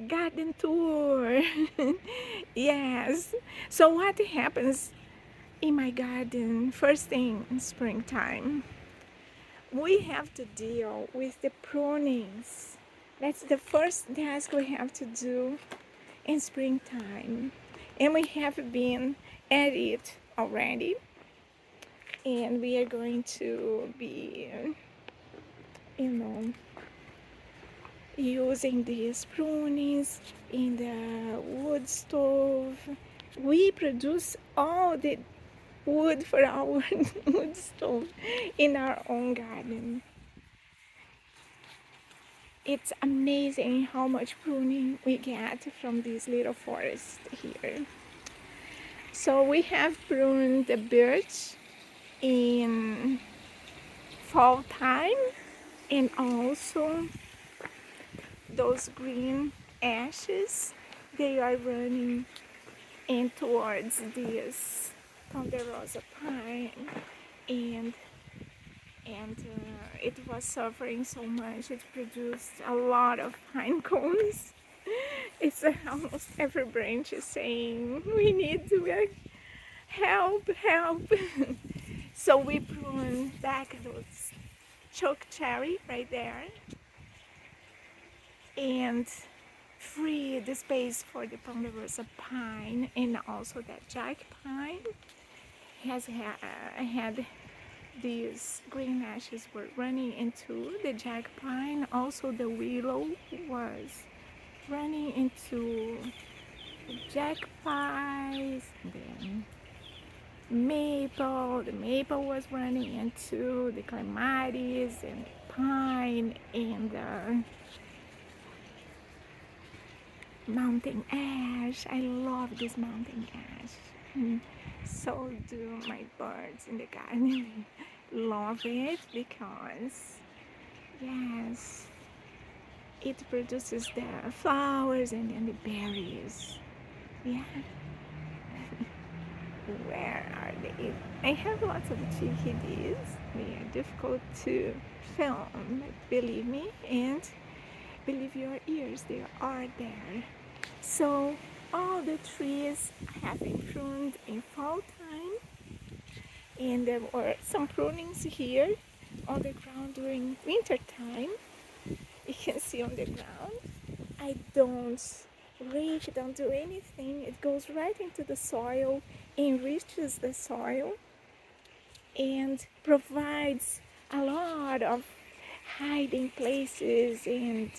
garden tour. Yes. So what happens in my garden first thing in springtime? We have to deal with the prunings. That's the first task we have to do in springtime. And we have been at it already. And we are going to be, you know, using these prunings in the wood stove. We produce all the wood for our wood stove in our own garden. It's amazing how much pruning we get from this little forest here. So we have pruned the birch in fall time, and also those green ashes, they are running in towards this ponderosa pine, and it was suffering so much. It produced a lot of pine cones. It's almost every branch is saying, we need to help, help. So we prune back those choke cherry right there and free the space for the ponderosa pine, and also that jack pine has had these green ashes were running into the jack pine. Also the willow was running into jack pines. Then the maple was running into the clematis and the pine, and the mountain ash. I love this mountain ash. So do my birds in the garden. Love it because, yes, it produces the flowers and then the berries. Yeah. Where are they? I have lots of chickadees. They are difficult to film, believe me, and believe your ears, they are there. So all the trees have been pruned in fall time, and there were some prunings here on the ground during winter time. You can see on the ground. I don't rake, don't do anything. It goes right into the soil, enriches the soil, and provides a lot of hiding places and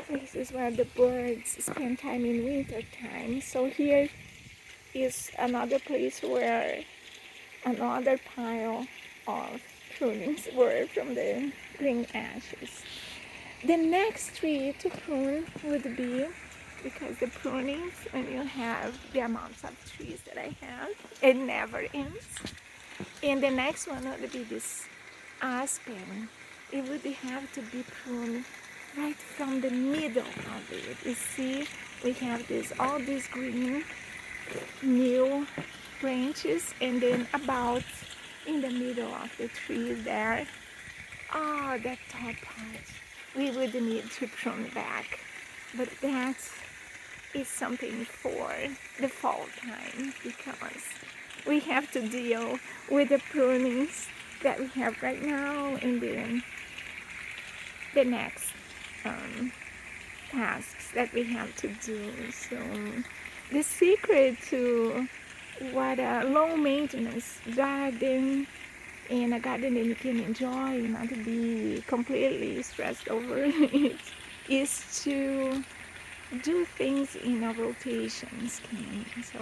places where the birds spend time in winter time. So here is another place where another pile of prunings were from the green ashes. The next tree to prune would be, because the prunings, when you have the amounts of trees that I have, it never ends. And the next one would be this aspen. It would have to be pruned right from the middle of it. You see, we have all these green new branches, and then about in the middle of the tree there, that top part, we would need to prune back. But that is something for the fall time, because we have to deal with the prunings that we have right now, and then the next tasks that we have to do. So the secret to what a low maintenance garden, and a garden that you can enjoy and not to be completely stressed over it, is to do things in a rotation scheme. So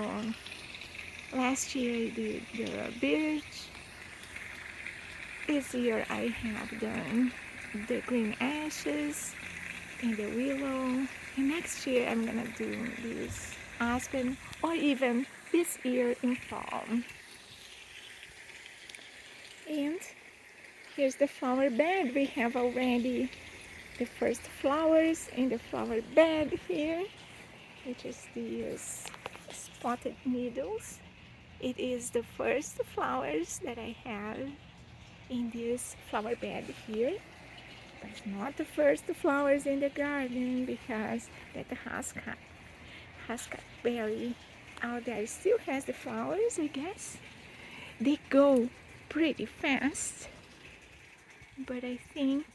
last year I did the birch. This year I have done the green ashes and the willow. And next year I'm gonna do this aspen, or even this year in fall. And here's the flower bed. We have already the first flowers in the flower bed here, which is these spotted needles. It is the first flowers that I have in this flower bed here. But it's not the first flowers in the garden because that huskberry out there still has the flowers, I guess. They go pretty fast, but I think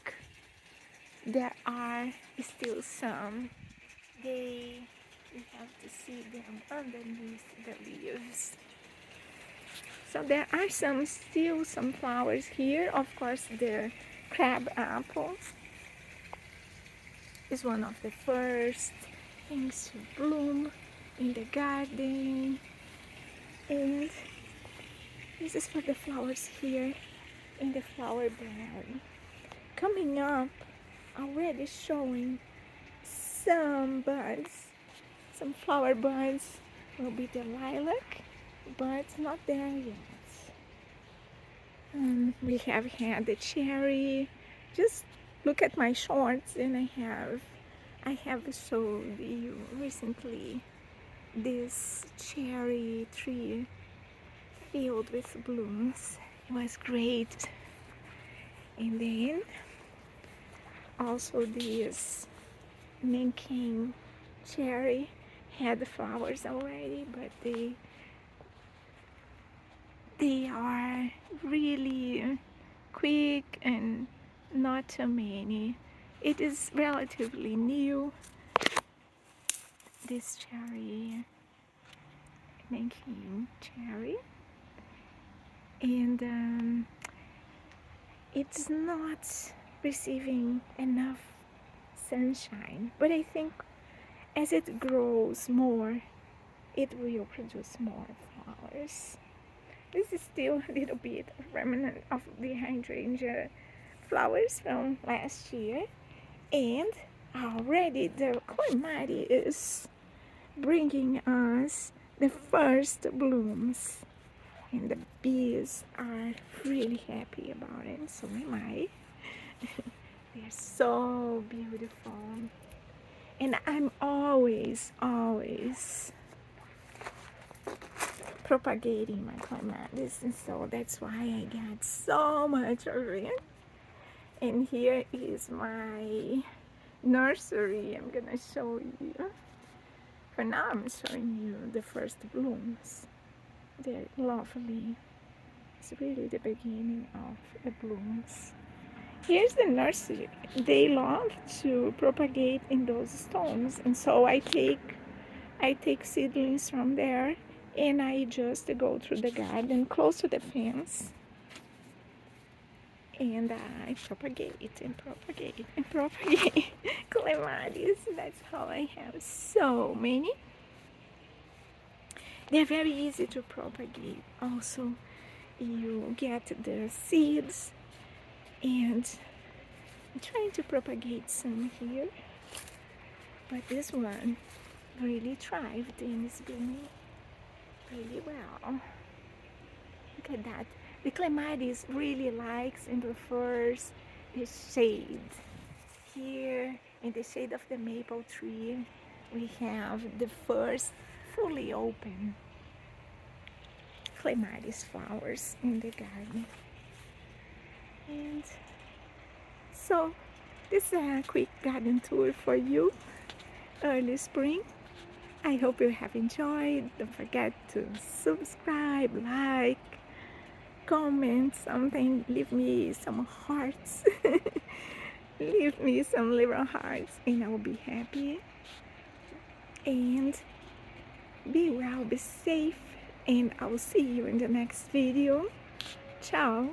there are still some. We have to see them underneath the leaves. So there are still some flowers here. Of course, the crab apple is one of the first things to bloom in the garden. And this is for the flowers here in the flower bed. Coming up, already showing some buds, some flower buds will be the lilac, but not there yet. We have had the cherry. Just look at my shorts, and I have showed you recently this cherry tree filled with blooms. It was great. And then also this Nanking cherry had flowers already, but they are really quick and not too many. It is relatively new, this cherry, Nanking cherry, and it's not receiving enough sunshine, but I think as it grows more, it will produce more flowers. This is still a little bit of remnant of the hydrangea flowers from last year, and already the clematis is bringing us the first blooms, and the bees are really happy about it. So am I. They're so beautiful, and I'm always propagating my clematis, and so that's why I got so much of it. And here is my nursery. I'm gonna show you. For now, I'm showing you the first blooms. They're lovely. It's really the beginning of the blooms. Here's the nursery. They love to propagate in those stones, and so I take seedlings from there, and I just go through the garden close to the fence, and I propagate and propagate and propagate clematis. That's how I have so many. They're very easy to propagate. Also, you get the seeds, and I'm trying to propagate some here, but this one really thrived and is doing really well. Look at that. The clematis really likes and prefers the shade. Here in the shade of the maple tree, we have the first fully open clematis flowers in the garden. And so this is a quick garden tour for you, early spring. I hope you have enjoyed. Don't forget to subscribe, like, comment something, leave me some hearts. Leave me some little hearts, and I will be happy. And be well, be safe, and I will see you in the next video. Ciao.